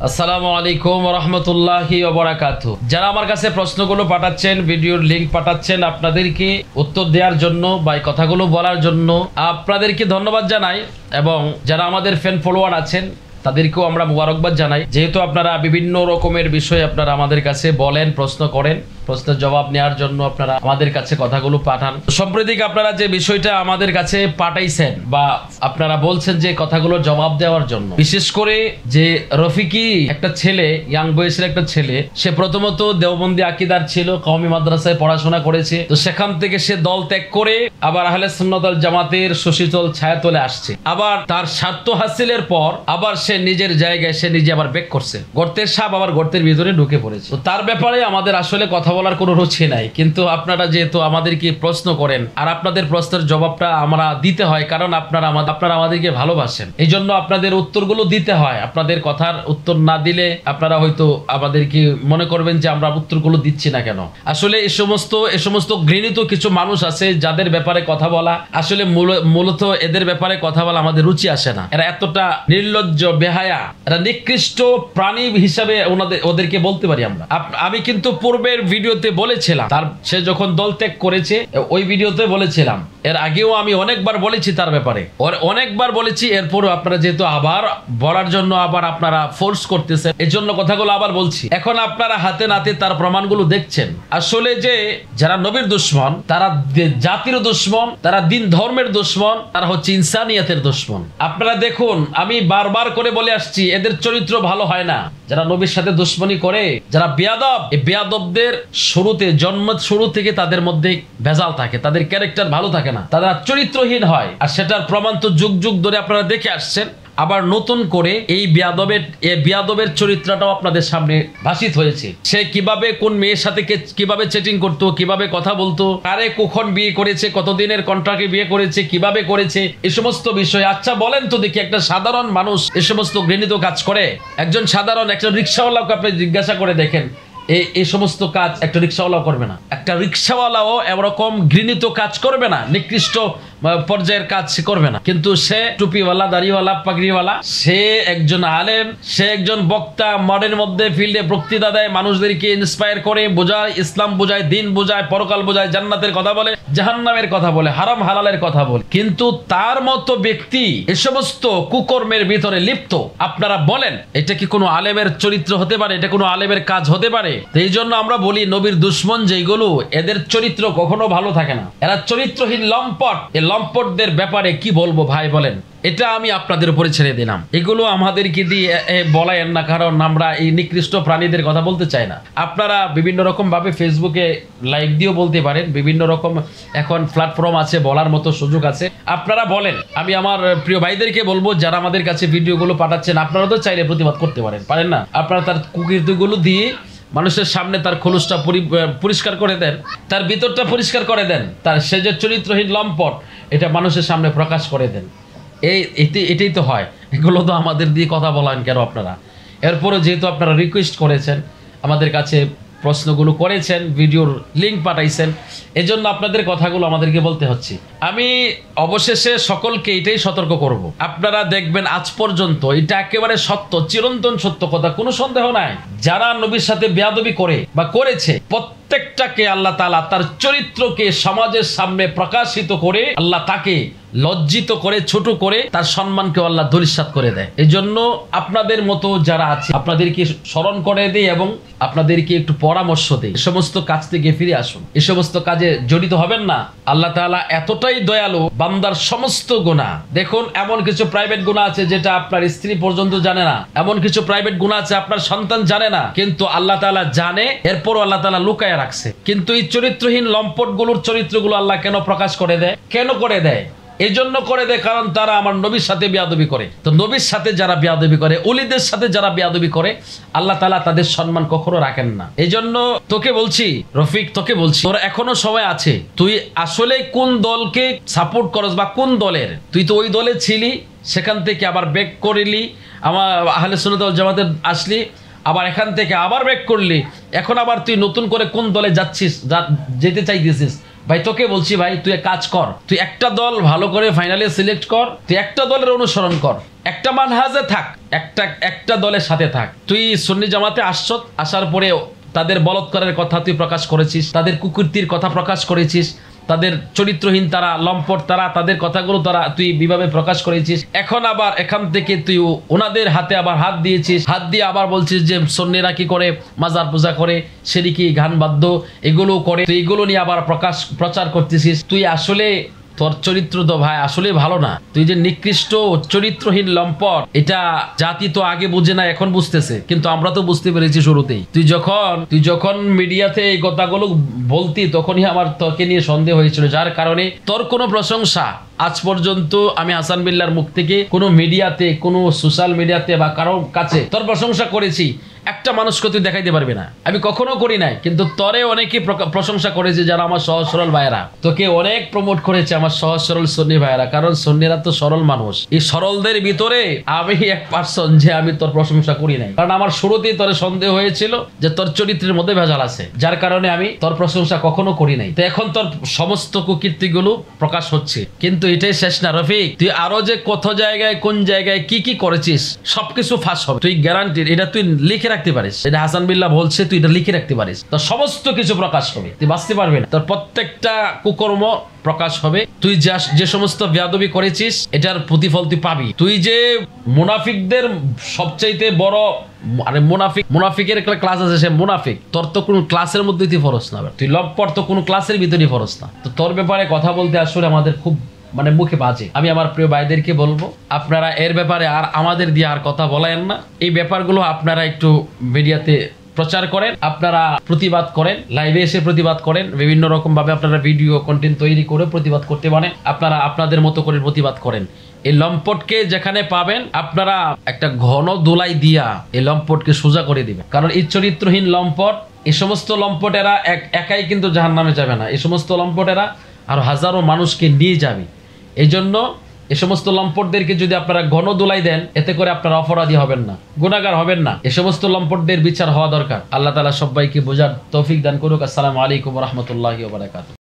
আসসালামু আলাইকুম ওয়া রাহমাতুল্লাহি ওয়া বারাকাতুহু। যারা আমার কাছে প্রশ্নগুলো পাঠাচ্ছেন, ভিডিওর লিংক পাঠাচ্ছেন, আপনাদেরকে উত্তর দেওয়ার জন্য বা এই কথাগুলো বলার জন্য আপনাদেরকে ধন্যবাদ জানাই। এবং যারা আমাদের ফ্যান ফলোয়ার আছেন তাদেরকেও আমরা মুবারকবাদ জানাই, যেহেতু আপনারা বিভিন্ন রকমের বিষয় আপনারা আমাদের কাছে বলেন, প্রশ্ন করেন, প্রশ্নের জবাব নেওয়ার জন্য আপনারা আমাদের কাছে কথাগুলো পাঠান। সম্প্রতি আপনারা যে বিষয়টা আমাদের কাছে পাঠাইছেন বা আপনারা বলছেন যে কথাগুলো জবাব দেওয়ার জন্য, বিশেষ করে যে রফিকি একটা ছেলে, ইয়াং বয়সের একটা ছেলে, সে প্রথমত দেওবন্দি আকীদার ছিল, কওমি মাদ্রাসায় পড়াশোনা করেছে, তো সেখান থেকে সে দল ত্যাগ করে আবার আহলে সুন্নাত ওয়াল জামাতের সুশীতল ছায়াতলে আসছে। আবার তার স্বার্থ হাসিলের পর আবার সে নিজের জায়গায় সে নিজে আবার ব্যাক করছে, গর্তের সাপ আবার গর্তের ভিতরে ঢুকে পড়েছে। তো তার ব্যাপারে আমাদের আসলে কথা বলার কোনো রুচি নাই, কিন্তু আপনারা যেহেতু আমাদেরকে প্রশ্ন করেন আর আপনাদের প্রশ্নের জবাবটা আমরা দিতে হয়, কারণ আপনারা আমাদেরকে ভালোবাসেন, এই জন্য আপনাদের উত্তরগুলো দিতে হয়। আপনাদের কথার উত্তর না দিলে আপনারা হয়তো আমাদেরকে মনে করবেন যে আমরা উত্তরগুলো দিচ্ছি না কেন। আসলে এই সমস্ত ঘৃণিত কিছু মানুষ আছে যাদের ব্যাপারে কথা বলা, আসলে মূলত এদের ব্যাপারে কথা বলা আমাদের রুচি আসে না। এরা এতটা নির্লজ্জ, বেহায়া, এরা নিকৃষ্ট প্রাণী হিসাবে ওদেরকে বলতে পারি আমরা। আমি কিন্তু পূর্বের ভিডিওতে বলেছিলাম, সে যখন দল ত্যাগ করেছে ওই ভিডিওতে বলেছিলাম, এর আগেও আমি অনেকবার বলেছি তার ব্যাপারে, অনেকবার বলেছি। এরপরও আপনারা যেহেতু আবার বলার জন্য আবার আপনারা ফোর্স করতেছেন, এই জন্য কথাগুলো আবার বলছি। এখন আপনারা হাতে নাতে তার প্রমাণগুলো দেখছেন। আসলে যে যারা নবীর দুশ্মন, তারা জাতির দুশ্মন, তারা দিন ধর্মের দুশ্মন, তারা হচ্ছে ইনসানিয়াতের দুশ্মন। আপনারা দেখুন, আমি বারবার করে বলে আসছি, এদের চরিত্র ভালো হয় না। যারা নবীর সাথে দুশ্মনী করে, যারা বেয়াদব, এই বেয়াদবদের শুরু থেকে তাদের মধ্যে ভেজাল থাকে, তাদের ক্যারেক্টার ভালো থাকে না, তারা চরিত্রহীন হয়। আর সেটার প্রমাণ তো যুগ যুগ ধরে আপনারা দেখে আসছেন। আবার নতুন করে এই বিয়াদবের চরিত্রটাও আপনাদের সামনে ভাসিত হয়েছে। সে কিভাবে কোন মেয়ের সাথে কিভাবে চ্যাটিং করতো, কিভাবে কথা বলতো, কারে কখন বিয়ে করেছে, কতদিনের কন্ট্রাক্টে বিয়ে করেছে, কিভাবে করেছে, এই সমস্ত বিষয়। আচ্ছা বলেন তো দেখি, একটা সাধারণ মানুষ এই সমস্ত ঘৃণিত কাজ করে? একজন সাধারণ একটা রিক্সাওয়ালাকে আপনি জিজ্ঞাসা করে দেখেন, এই সমস্ত কাজ একটা রিক্সাওয়ালাও করবে না। একটা রিক্সাওয়ালাও এরকম ঘৃণিত কাজ করবে না, নিকৃষ্ট পর্যায়ের কাজ সে করবে না। কিন্তু সে টুপিওয়ালা, দাড়িওয়ালা, পাগড়িওয়ালা, সে একজন আলেম, সে একজন বক্তা, মাঠের মধ্যে ফিল্ডে বক্তৃতা দেয়, মানুষদেরকে ইন্সপায়ার করে, বোঝায়, ইসলাম বোঝায়, দিন বোঝায়, পরকাল বোঝায়, জান্নাতের কথা বলে, জাহান্নামের কথা বলে, হারাম হালালের কথা বলে। কিন্তু তার মতো ব্যক্তি এ সমস্ত কুকর্মের ভিতরে লিপ্ত। আপনারা বলেন, এটা কি কোনো আলেমের চরিত্র হতে পারে? এটা কোনো আলেমের কাজ হতে পারে? এই জন্য আমরা বলি, নবীর দুশ্মন যেগুলো, এদের চরিত্র কখনো ভালো থাকে না। এরা চরিত্রহীন লম্পট। এই লম্পটদের ব্যাপারে কি বলবো ভাই বলেন? এটা আমি আপনাদের উপরে ছেড়ে দিলাম। এগুলো আমাদেরকে দিয়ে বলায়েন না, কারণ আমরা এই নিকৃষ্ট প্রাণীদের কথা বলতে চাই না। আপনারা বিভিন্ন রকম ভাবে ফেসবুকে লাইভ দিয়েও বলতে পারেন, বিভিন্ন রকম এখন প্ল্যাটফর্ম আছে, বলার মতো সুযোগ আছে, আপনারা বলেন। আমি আমার প্রিয় ভাইদেরকে বলবো, যারা আমাদের কাছে ভিডিওগুলো পাঠাচ্ছেন, আপনারা তো চাইলে প্রতিবাদ করতে পারেন না? আপনারা তার কুকীর্তিগুলো দিয়ে মানুষের সামনে তার খোলসটা পরিষ্কার করে দেন, তার ভিতরটা পরিষ্কার করে দেন, তার সে যে চরিত্রহীন লম্পট, এটা মানুষের সামনে প্রকাশ করে দেন। এটাই তো হয়। এগুলো তো আমাদের দিয়ে কথা বলেন কেন আপনারা? এরপরে যেহেতু আপনারা রিকোয়েস্ট করেছেন, আমাদের কাছে প্রশ্নগুলো করেছেন, ভিডিওর লিঙ্ক পাঠাইছেন, এজন্য আপনাদের কথাগুলো আমাদেরকে বলতে হচ্ছে। আমি অবশেষে সকলকে এটাই সতর্ক করব, আপনারা দেখবেন আজ পর্যন্ত এটা একেবারে সত্য, চিরন্তন সত্য কথা, কোনো সন্দেহ নাই। যারা নবীর সাথে বেয়াদবি করে বা করেছে, প্রত্যেকটাকে আল্লাহ তাআলা তার চরিত্রকে সমাজের সামনে প্রকাশিত করে আল্লাহ তাকে লজ্জিত করে, ছোট করে, তার সম্মানকে আল্লাহ ধূলিসাৎ করে দেয়। এই জন্য আপনাদের মতো যারা আছে, আপনাদেরকে স্মরণ করে দেই এবং আপনাদেরকে একটু পরামর্শ দেই, এই সমস্ত কাজ থেকে ফিরে আসুন, এই সমস্ত কাজে জড়িত হবেন না। আল্লাহ তাআলা এতটাই দয়ালু, বান্দার সমস্ত গুনাহ, দেখুন এমন কিছু প্রাইভেট গুনাহ আছে যেটা আপনার স্ত্রী পর্যন্ত জানে না, এমন কিছু প্রাইভেট গুনাহ আছে আপনার সন্তান জানে না, কিন্তু আল্লাহ তাআলা জানে, এরপরও আল্লাহ তাআলা লুকায় রাখছে। কিন্তু এই চরিত্রহীন লম্পটগুলোর চরিত্রগুলো আল্লাহ কেন প্রকাশ করে দেয়? কেন করে দেয়? এই জন্য করে দেয়, কারণ তারা আমার নবীর সাথে বেয়াদবি করে। তো নবীর সাথে যারা বেয়াদবি করে, ওলিদের সাথে যারা বেয়াদবি করে, আল্লাহ তাআলা তাদের সম্মান কখনো রাখেন না। এই জন্য তোকে বলছি রফিক, তোকে বলছি, তোর এখনো সময় আছে। তুই আসলে কোন দলকে সাপোর্ট করস বা কোন দলের? তুই তো ওই দলে ছিলি, সেখান থেকে আবার ব্যাক করলি, আমার আহলে সুন্নাত ওয়াল জামাতে আসলি, আবার এখান থেকে আবার ব্যাক করলি, এখন আবার তুই নতুন করে কোন দলে যাচ্ছিস, যেতে চাইতেছিস? ভাই তোকে বলছি, ভাই তুই এক কাজ কর, তুই একটা দল ভালো করে ফাইনালে সিলেক্ট কর, তুই একটা দলের অনুসরণ কর, একটা মানহাজে থাক, একটা দলের সাথে থাক। তুই সুন্নি জামাতে আসার পরে তাদের বলৎকারের কথা তুই প্রকাশ করেছিস, তাদের কুকীর্তির কথা প্রকাশ করেছিস, তাদের চরিত্রহীন তারা, লম্পট তারা, তাদের কথাগুলো তুই বিভাবে প্রকাশ করেছিস। এখন আবার এখান থেকে তুই ওনাদের হাতে আবার হাত দিয়েছিস, হাত দিয়ে আবার বলছিস যে সুন্নিরা কি করে, মাজার পূজা করে, শিরকি গান বাদ্য এগুলো করে, তুই এগুলো নিয়ে আবার প্রচার করতেছিস। তুই আসলে তোর চরিত্র তো ভাই আসলে ভালো না। তুই যে নিকৃষ্ট চরিত্রহীন লম্পট, এটা জাতি তো আগে বুঝে না, এখন বুঝতেছে, কিন্তু আমরা তো বুঝতে পেরেছি শুরুতেই। তুই যখন মিডিয়াতে এই কথাগুলো বলতি তখনই আমার তোকে নিয়ে সন্দেহ হয়েছিল, যার কারণে তোর কোনো প্রশংসা আজ পর্যন্ত আমি হাসান বিল্লাহর মুখ থেকে কোনো মিডিয়াতে, কোনো সোশ্যাল মিডিয়াতে বা কারো কাছে তোর প্রশংসা করেছি একটা মানুষকে তুই দেখাইতে পারবি না। আমি কখনো করি নাই, কিন্তু তরে অনেকে প্রশংসা করেছে যারা আমার সহজ সরল ভাইয়েরা। তোকে অনেক প্রমোট করেছে আমার সহজ সরল সুন্নি ভাইয়েরা, কারণ সুন্নিরা তো সরল মানুষ। এই সরলদের ভিতরে আমি এক পার্সন যে আমি তোর প্রশংসা করি নাই, কারণ আমার শুরুতেই তোর সন্দেহ হয়েছিল যে তোর চরিত্রের মধ্যে ভেজাল আছে, যার কারণে আমি তোর প্রশংসা কখনো করি নাই। তো এখন তোর সমস্ত কুকীর্তিগুলো প্রকাশ হচ্ছে, কিন্তু এটাই শেষ না রফিক। তুই আরো যে কত জায়গায় কোন জায়গায় কি কি করেছিস সবকিছু ফাঁস হবে, তুই গ্যারান্টি, এটা তুই লিখে রাখতে পারিস। এটা হাসান বিল্লাহ বলছে, তুই এটা লিখে রাখতে পারিস। তোর সমস্ত কিছু প্রকাশ হবে, তুই বাঁচতে পারবি না। তোর প্রত্যেকটা কুকর্ম প্রকাশ হবে। তুই যে সমস্ত বেয়াদবি করেছিস এটার প্রতিফল তুই পাবি। তুই যে মুনাফিকদের সবচাইতে বড়, আরে মুনাফিকের একটা ক্লাস আছে, সে মুনাফিক। তোর তো কোনো ক্লাসের মধ্যে তুই ফরস না, তুই লম্পট তো কোনো ক্লাসের ভিতরে ফরস না। তো তোর ব্যাপারে কথা বলতে আসলে আমাদের খুব মুখে বাজে। আমি আমার প্রিয় ভাইদেরকে বলবো, আপনারা এর ব্যাপারে আর আমাদের দিয়ে আর কথা বলেন না। এই ব্যাপারগুলো আপনারা একটু মিডিয়াতে প্রচার করেন, আপনারা প্রতিবাদ করেন, লাইভে এসে প্রতিবাদ করেন, বিভিন্ন রকম ভাবে আপনারা ভিডিও কন্টেন্ট তৈরি করে প্রতিবাদ করতে পারেন। আপনারা আপনাদের মতো করে প্রতিবাদ করেন। এই লম্পটকে যেখানে পাবেন আপনারা একটা ঘন দোলাই দিয়া এই লম্পটকে সোজা করে দিবেন, কারণ এই চরিত্রহীন লম্পট, এই সমস্ত লম্পটেরা একাই কিন্তু জাহান্নামে যাবে না। এই সমস্ত লম্পটেরা আর হাজারো মানুষকে নিয়ে যাবে। এই জন্য এ সমস্ত লম্পটদেরকে যদি আপনারা ঘন দোলাই দেন, এতে করে আপনারা অপরাধী হবেন না, গুনাহগার হবেন না। এ সমস্ত লম্পটদের বিচার হওয়া দরকার। আল্লাহ তাআলা সবাইকে বোঝার তৌফিক দান করুক। আসসালামু আলাইকুম ওয়া রাহমাতুল্লাহি ওয়া বারাকাতুহু।